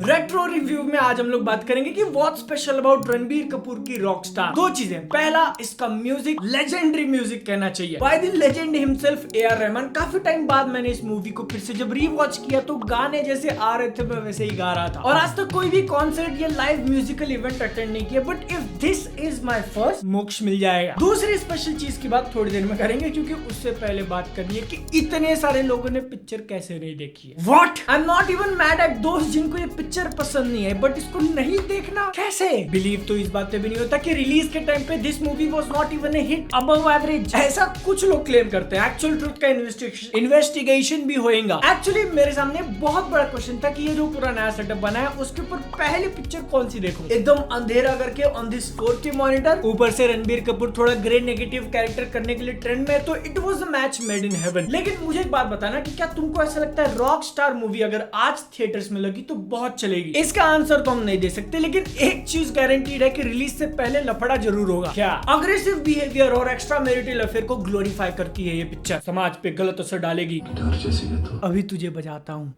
Retro review में आज हम लोग बात करेंगे कि what special about Ranbir Kapoor की रॉकस्टार। दो चीजें, पहला इसका म्यूजिक, लेजेंडरी म्यूजिक कहना चाहिए by the legend himself AR. Rahman. काफी टाइम बाद मैंने इस मूवी को फिर से जब रीवॉच किया तो गाने जैसे आ रहे थे मैं वैसे ही गा रहा था। और आज तक कोई भी कॉन्सर्ट या लाइव म्यूजिकल इवेंट अटेंड नहीं किया, but if this is my first, मोक्ष मिल जाएगा। दूसरी स्पेशल चीज की बात थोड़ी देर में करेंगे, क्योंकि उससे पहले बात करनी है कि इतने सारे लोगों ने पिक्चर कैसे नहीं देखी है। What? I am not even mad at दोस्त जिनको ये पिक्चर पसंद नहीं है, बट इसको नहीं देखना कैसे? बिलीव तो इस बात पे भी नहीं होता कि रिलीज के टाइम पे this movie was not even a hit, above average, ऐसा कुछ लोग क्लेम करते हैं। एक्चुअल ट्रुथ का इन्वेस्टिगेशन भी होएगा। एक्चुअली मेरे सामने बहुत बड़ा क्वेश्चन था कि ये जो पूरा नया सेटअप बना है उसके ऊपर पहली पिक्चर कौन सी देखूं। एकदम अंधेरा करके ऑन दिस 4K मॉनिटर, ऊपर से रणबीर कपूर थोड़ा ग्रे नेगेटिव कैरेक्टर करने के लिए ट्रेंड में, तो it was a match made in heaven. लेकिन मुझे एक बात बताना कि क्या तुमको ऐसा लगता है रॉक स्टार मूवी अगर आज थिएटर्स में लगी तो बहुत चलेगी? इसका आंसर तो हम नहीं दे सकते, लेकिन एक चीज गारंटीड है कि रिलीज से पहले लफड़ा जरूर होगा। क्या? अग्रेसिव बिहेवियर और एक्स्ट्रा मैरिटल अफेयर को ग्लोरीफाई करती है ये पिक्चर, समाज पे गलत असर डालेगी। तो अभी तुझे बजाता हूँ।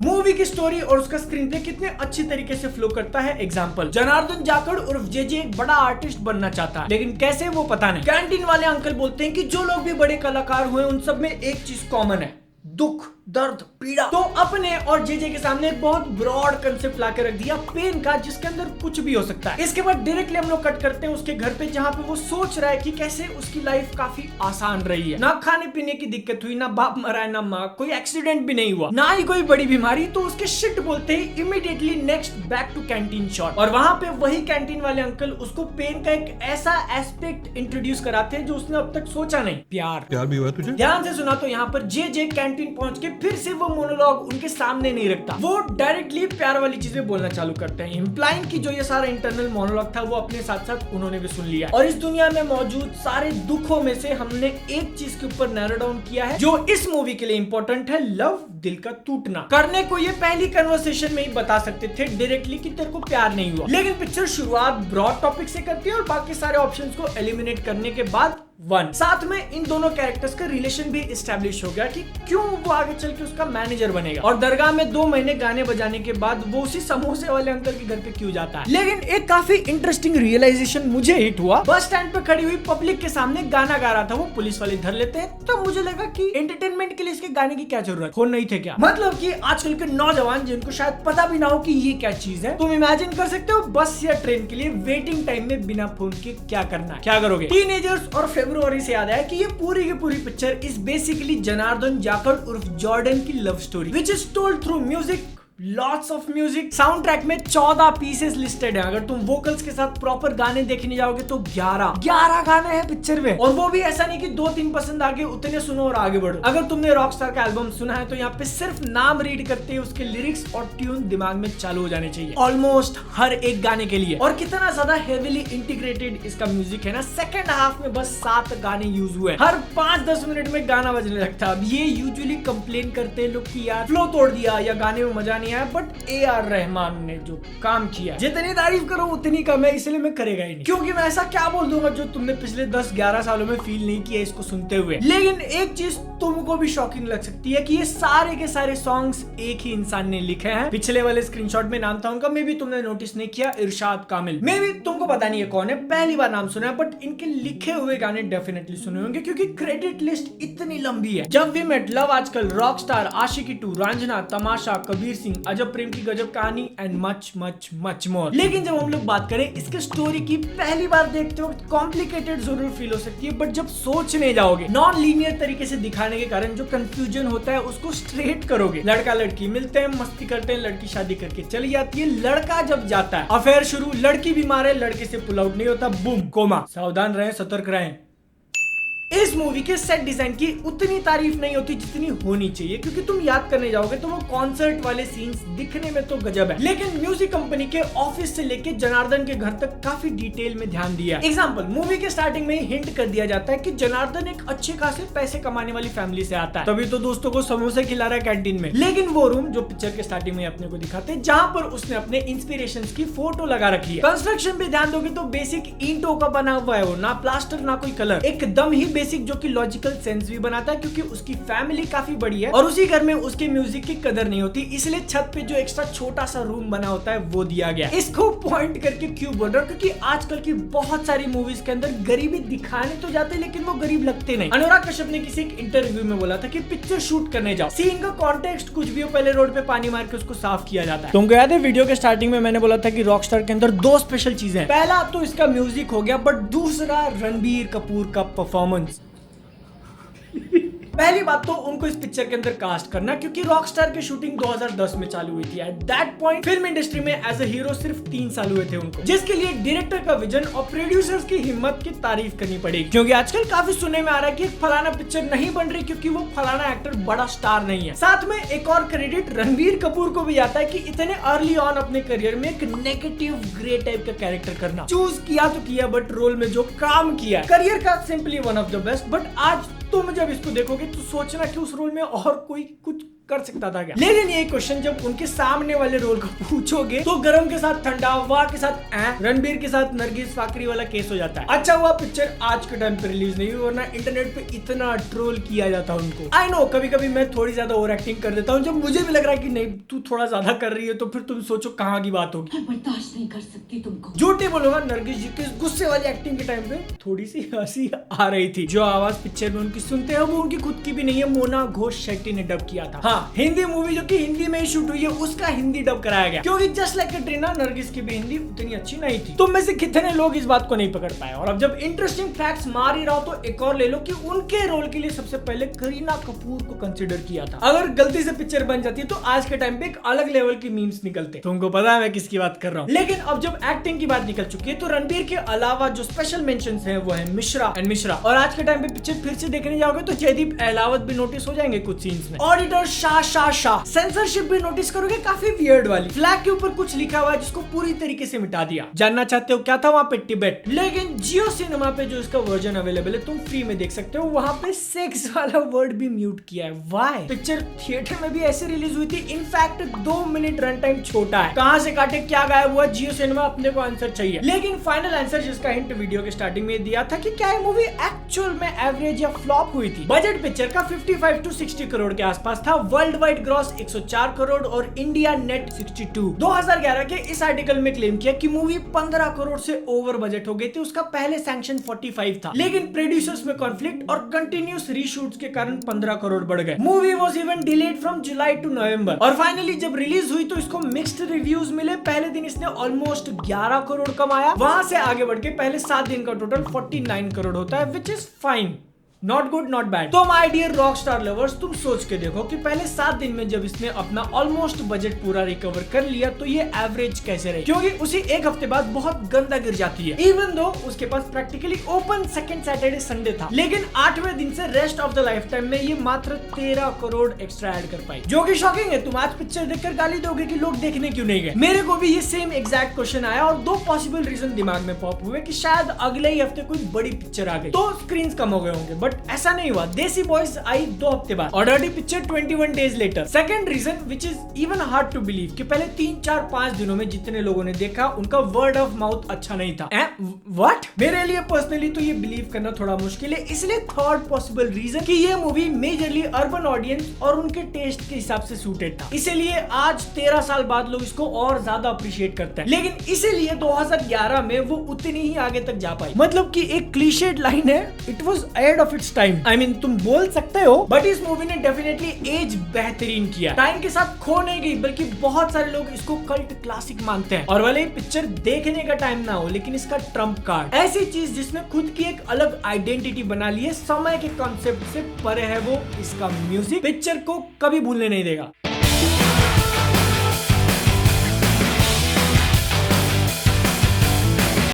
मूवी की स्टोरी और उसका स्क्रीन प्ले कितने अच्छी तरीके से फ्लो करता है। एग्जांपल, जनार्दन जाखड़ उर्फ जेजे एक बड़ा आर्टिस्ट बनना चाहता है, लेकिन कैसे वो पता नहीं। कैंटीन वाले अंकल बोलते हैं कि जो लोग भी बड़े कलाकार हुए उन सब में एक चीज कॉमन है, दुख, दर्द, पीड़ा। तो अपने और जेजे के सामने एक बहुत ब्रॉड कंसेप्ट लाके रख दिया पेन का, जिसके अंदर कुछ भी हो सकता है। इसके बाद डायरेक्टली हम लोग कट करते हैं उसके घर पे, जहाँ पे वो सोच रहा है कि कैसे उसकी लाइफ काफी आसान रही है। ना खाने पीने की दिक्कत हुई, ना बाप मरा है, ना माँ, कोई एक्सीडेंट भी नहीं हुआ, ना ही कोई बड़ी बीमारी। तो उसके शिट बोलते ही immediately next back to canteen shot, और वहां पे वही कैंटीन वाले अंकल उसको पेन का एक ऐसा एस्पेक्ट इंट्रोड्यूस कराते हैं जो उसने अब तक सोचा नहीं। प्यार भी हुआ तुझे? ध्यान से सुना तो यहाँ पर जे कैंटीन पहुंच के फिर से वो मोनोलॉग उनके सामने नहीं रखता, वो डायरेक्टली प्यार वाली चीजें बोलना चालू करते हैं, इंप्लाइंग कि जो ये सारा इंटरनल मोनोलॉग था वो अपने साथ साथ उन्होंने भी सुन लिया। और इस दुनिया में मौजूद सारे दुखों में से हमने एक चीज के ऊपर नैरो डाउन किया है जो इस मूवी के लिए इंपॉर्टेंट है, लव, दिल का टूटना। करने को ये पहली कन्वर्सेशन में ही बता सकते थे डायरेक्टली कि तेरे को प्यार नहीं हुआ, लेकिन पिक्चर शुरुआत ब्रॉड टॉपिक से करती है और बाकी सारे ऑप्शंस को एलिमिनेट करने के बाद साथ में इन दोनों कैरेक्टर्स का रिलेशन भी एस्टैब्लिश हो गया कि क्यों वो आगे चल के उसका मैनेजर बनेगा, और दरगाह में 2 महीने गाने बजाने के बाद वो उसी समोसे वाले अंकल के घर पे क्यों जाता है। लेकिन एक काफी इंटरेस्टिंग रियलाइजेशन मुझे हिट हुआ। बस स्टैंड पे खड़ी हुई पब्लिक के सामने गाना गा रहा था, वो पुलिस वाले धर लेते हैं, तो मुझे लगा कि एंटरटेनमेंट के लिए इसके गाने की क्या जरूरत, फोन नहीं थे क्या? मतलब कि आजकल के नौजवान जिनको शायद पता भी ना हो कि ये क्या चीज है, तुम इमेजिन कर सकते हो बस या ट्रेन के लिए वेटिंग टाइम में बिना फोन के क्या करना है, क्या करोगे? टीनेजर्स और फरवरी से याद है कि ये पूरी की पूरी picture is basically Janardan Jakhar उर्फ जॉर्डन की love story, which is told through music, lots of music. Sound track में 14 पीसेस लिस्टेड है। अगर तुम वोकल्स के साथ प्रॉपर गाने देखने जाओगे तो 11 गाने हैं पिक्चर में, और वो भी ऐसा नहीं कि 2-3 पसंद आ गए उतने सुनो और आगे बढ़ो। अगर तुमने रॉकस्टार का एल्बम सुना है तो यहाँ पे सिर्फ नाम रीड करते हैं उसके लिरिक्स और ट्यून दिमाग में चालू हो जाने चाहिए ऑलमोस्ट हर एक गाने के लिए। और कितना ज्यादा हेविली इंटीग्रेटेड इसका म्यूजिक है ना, सेकेंड हाफ में बस 7 गाने यूज हुए, हर 5-10 मिनट में गाना बजने लगता है। अब ये यूजुअली कंप्लेन करते हैं लोग कि यार फ्लो तोड़ दिया या गाने में मजा नहीं, बट ए.आर. रहमान ने जो काम किया, जितनी तारीफ करो उतनी कम है, इसलिए मैं करेगा ही नहीं, क्योंकि मैं ऐसा क्या बोल दूंगा जो तुमने पिछले 10-11 सालों में फील नहीं किया इसको सुनते हुए। लेकिन एक चीज तुमको भी शॉकिंग लग सकती है कि ये सारे के सारे सॉन्ग्स एक ही इंसान ने लिखे हैं। पिछले वाले स्क्रीनशॉट में नाम था उनका, मे बी तुमने नोटिस नहीं किया, इरशाद कामिल। मे बी तुमको पता नहीं है कौन है, पहली बार नाम सुना है, बट इनके लिखे हुए गाने डेफिनेटली सुने होंगे क्योंकि क्रेडिट लिस्ट इतनी लंबी है। जब वी मेट, लव आजकल, रॉकस्टार, आशिकी 2, रांझना, तमाशा, कबीर सिंह, अजब प्रेम की गजब कहानी and much much much more. लेकिन जब हम लोग बात करें इसके स्टोरी की, पहली बार देखते वक्त कॉम्प्लिकेटेड जरूर फील हो सकती है, बट जब सोचने जाओगे, नॉन लीनियर तरीके से दिखाने के कारण जो कंफ्यूजन होता है उसको स्ट्रेट करोगे। लड़का लड़की मिलते हैं, मस्ती करते हैं, लड़की शादी करके चली जाती है, लड़का जब जाता है अफेयर शुरू, लड़की बीमार है, लड़के से पुल आउट नहीं होता, बूम कोमा। सावधान रहें, सतर्क रहें। इस मूवी के सेट डिजाइन की उतनी तारीफ नहीं होती जितनी होनी चाहिए, क्योंकि तुम याद करने जाओगे तो वो कॉन्सर्ट वाले सीन्स दिखने में तो गजब है, लेकिन म्यूजिक कंपनी के ऑफिस से लेके जनार्दन के घर तक काफी डिटेल में ध्यान दिया। एग्जांपल, मूवी के स्टार्टिंग में हिंट कर दिया जाता है कि जनार्दन एक अच्छे खासे पैसे कमाने वाली फैमिली से आता है, तभी तो दोस्तों को समोसे खिला रहा है कैंटीन में। लेकिन वो रूम जो पिक्चर के स्टार्टिंग में अपने को दिखाते हैं, जहाँ पर उसने अपने इंस्पिरेशन की फोटो लगा रखी है। कंस्ट्रक्शन पे ध्यान दोगे तो बेसिक ईंटों का बना हुआ है वो, ना प्लास्टर ना कोई कलर, एकदम ही बेसिक जो कि लॉजिकल सेंस भी बनाता है, क्योंकि उसकी फैमिली काफी बड़ी है और उसी घर में उसके म्यूजिक की कदर नहीं होती, इसलिए छत पे जो एक्स्ट्रा छोटा सा रूम बना होता है वो दिया गया। इसको पॉइंट करके क्यों बोल रहा हूँ, क्योंकि आजकल की बहुत सारी मूवीज के अंदर गरीबी दिखाने तो जाते लेकिन वो गरीब लगते नहीं। अनुराग कश्यप ने किसी एक इंटरव्यू में बोला था कि पिक्चर शूट करने जाओ, सीन का कॉन्टेक्स्ट कुछ भी हो, पहले रोड पे पानी मार के उसको साफ किया जाता है। तुमको याद है वीडियो के स्टार्टिंग में मैंने बोला था कि रॉकस्टार के अंदर दो स्पेशल चीजें हैं, पहला तो इसका म्यूजिक हो गया, बट दूसरा रणबीर कपूर का परफॉर्मेंस। पहली बात तो उनको इस पिक्चर के अंदर कास्ट करना, क्योंकि रॉकस्टार की शूटिंग 2010 में चालू हुई थी। At that point film industry में एज अ हीरो सिर्फ 3 साल हुए थे उनको, जिसके लिए डायरेक्टर का विजन और प्रोड्यूसर्स की हिम्मत की तारीफ करनी पड़ेगी। क्योंकि आजकल काफी सुनने में आ रहा है कि फलाना पिक्चर नहीं बन रही क्योंकि वो फलाना एक्टर बड़ा स्टार नहीं है। साथ में एक और क्रेडिट रणबीर कपूर को भी आता है कि इतने अर्ली ऑन अपने करियर में एक नेगेटिव ग्रे टाइप का कैरेक्टर करना। चूज किया तो किया, बट रोल में जो काम किया करियर का simply one of the best. But आज तुम जब इसको देखोगे तो सोचना कि उस रोल में और कोई कुछ कर सकता था क्या। लेकिन ये क्वेश्चन जब उनके सामने वाले रोल को पूछोगे तो गरम के साथ ठंडा, वाह के साथ रणबीर के साथ नरगिस फाकरी वाला केस हो जाता है। अच्छा हुआ पिक्चर आज के टाइम पे रिलीज नहीं हुई, वरना इंटरनेट पे इतना ट्रोल किया जाता उनको। आई नो कभी कभी मैं थोड़ी ज्यादा ओवर एक्टिंग कर देता हूँ, जब मुझे भी लग रहा है कि नहीं तू थोड़ा ज्यादा कर रही है, तो फिर तुम सोचो कहाँ की बात होगी। बर्दाश्त नहीं कर सकती तुमको। झूठ नहीं बोलूंगा, नरगिस जी के गुस्से वाली एक्टिंग के टाइम पे थोड़ी सी हंसी आ रही थी। जो आवाज पिक्चर में उनकी सुनते हैं वो उनकी खुद की भी नहीं है, मोना घोष शेट्टी ने डब किया था। हाँ, हिंदी मूवी जो कि हिंदी में ही शूट हुई है उसका हिंदी डब कराया गया, क्योंकि जस्ट लाइक कैटरीना नरगिस की भी हिंदी उतनी अच्छी नहीं थी। तुम में से कितने लोग इस बात को नहीं पकड़ पाए। और अब जब इंटरेस्टिंग फैक्ट्स मार ही रहा हो तो एक और ले लो कि उनके रोल के लिए सबसे पहले करीना कपूर को कंसिडर किया था। अगर गलती से पिक्चर बन जाती तो आज के टाइम पे एक अलग लेवल की मीम्स निकलते। तुमको पता है मैं किसकी बात कर रहा हूँ। लेकिन अब जब एक्टिंग की बात निकल चुकी है तो रणबीर के अलावा जो स्पेशल मेंशंस हैं वो है मिश्रा एंड मिश्रा। और आज के टाइम पे पिक्चर फिर से देखने जाओगे तो जयदीप अहलावत भी नोटिस हो जाएंगे कुछ सीन्स में। ऑडिटर शाह सेंसरशिप भी नोटिस करोगे काफी वियर्ड वाली। फ्लैग के ऊपर कुछ लिखा हुआ है जिसको पूरी तरीके से मिटा दिया। जानना चाहते हो क्या था वहाँ पे? टिबेट। लेकिन जियो सिनेमा पे जो इसका वर्जन अवेलेबल है तुम फ्री में देख सकते हो, वहाँ पे सेक्स वाला वर्ड भी म्यूट किया है। व्हाई? पिक्चर थिएटर में भी ऐसे रिलीज हुई थी, इनफैक्ट 2 मिनट रन टाइम छोटा है। कहाँ से काटे क्या गायब हुआ जियो सिनेमा, अपने को आंसर चाहिए। लेकिन फाइनल आंसर जिसका हिंट वीडियो के स्टार्टिंग में दिया था कि क्या ये मूवी एक्चुअल में एवरेज या फ्लॉप हुई थी। बजट पिक्चर का 55 to 60 करोड़ के आसपास था। वर्ल्ड वाइड ग्रॉस 104 करोड़ और इंडिया नेट 62। 2011 के इस आर्टिकल में क्लेम किया कि मूवी 15 करोड़ से ओवर बजट हो गई थी। उसका पहले सैंक्शन 45 था, लेकिन प्रोड्यूसर्स में कॉन्फ्लिक्ट और कंटिन्यूस रीशूट्स के कारण 15 करोड़ बढ़ गए। Movie was even delayed from July to November. और फाइनली जब रिलीज हुई तो इसको मिक्स्ड रिव्यूज मिले। पहले दिन इसने ऑलमोस्ट 11 करोड़ कमाया। वहां से आगे बढ़ के पहले 7 दिन का टोटल 49 करोड़ होता है, which is fine, not good not bad. तो माय डियर रॉकस्टार लवर्स, तुम सोच के देखो कि पहले 7 दिन में जब इसने अपना ऑलमोस्ट बजट पूरा रिकवर कर लिया तो ये एवरेज कैसे रही, क्योंकि उसी एक हफ्ते बाद बहुत गंदा गिर जाती है। इवन दो उसके पास practically open second Saturday Sunday था, लेकिन 8वें दिन से rest of the life time में ये मात्र 13 करोड़ एक्स्ट्रा ऐड कर पाई, जो कि शॉकिंग है। तुम आज पिक्चर देखकर गाली दोगे कि लोग देखने क्यों नहीं गए। मेरे को भी ये सेम एग्जैक्ट क्वेश्चन आया और 2 पॉसिबल रीजन दिमाग में पॉप हुए कि शायद अगले ही हफ्ते कोई बड़ी पिक्चर आ गई तो स्क्रीन कम हो गए होंगे, बट ऐसा नहीं हुआ। देसी बॉयज आई 2 हफ्ते बाद और dirty picture 21 days later. Second reason which is even hard to believe कि पहले 3, 4, 5 दिनों में जितने लोगों ने देखा उनका वर्ड ऑफ माउथ अच्छा नहीं था। व्हाट? मेरे लिए पर्सनली तो ये बिलीव करना थोड़ा मुश्किल है। इसलिए थर्ड पॉसिबल रीजन कि ये मूवी मेजरली अर्बन ऑडियंस और उनके टेस्ट के हिसाब से सूटेड था, इसीलिए आज 13 साल बाद लोग इसको और ज्यादा अप्रिशिएट करते हैं। लेकिन इसीलिए 2011 में वो उतनी ही आगे तक जा पाई। मतलब कि एक क्लीशेड लाइन है, it was ahead of its time. I mean तुम बोल सकते हो, बट इस मूवी ने डेफिनेटली एज बेहतरीन किया। टाइम के साथ खो नहीं गई, बल्कि बहुत सारे लोग इसको कल्ट क्लासिक मानते हैं। और भले पिक्चर देखने का टाइम ना हो, लेकिन इसका ट्रम्प कार्ड, ऐसी चीज जिसने खुद की एक अलग आइडेंटिटी बना ली है, समय के कॉन्सेप्ट से परे है, वो इसका म्यूजिक पिक्चर को कभी भूलने नहीं देगा।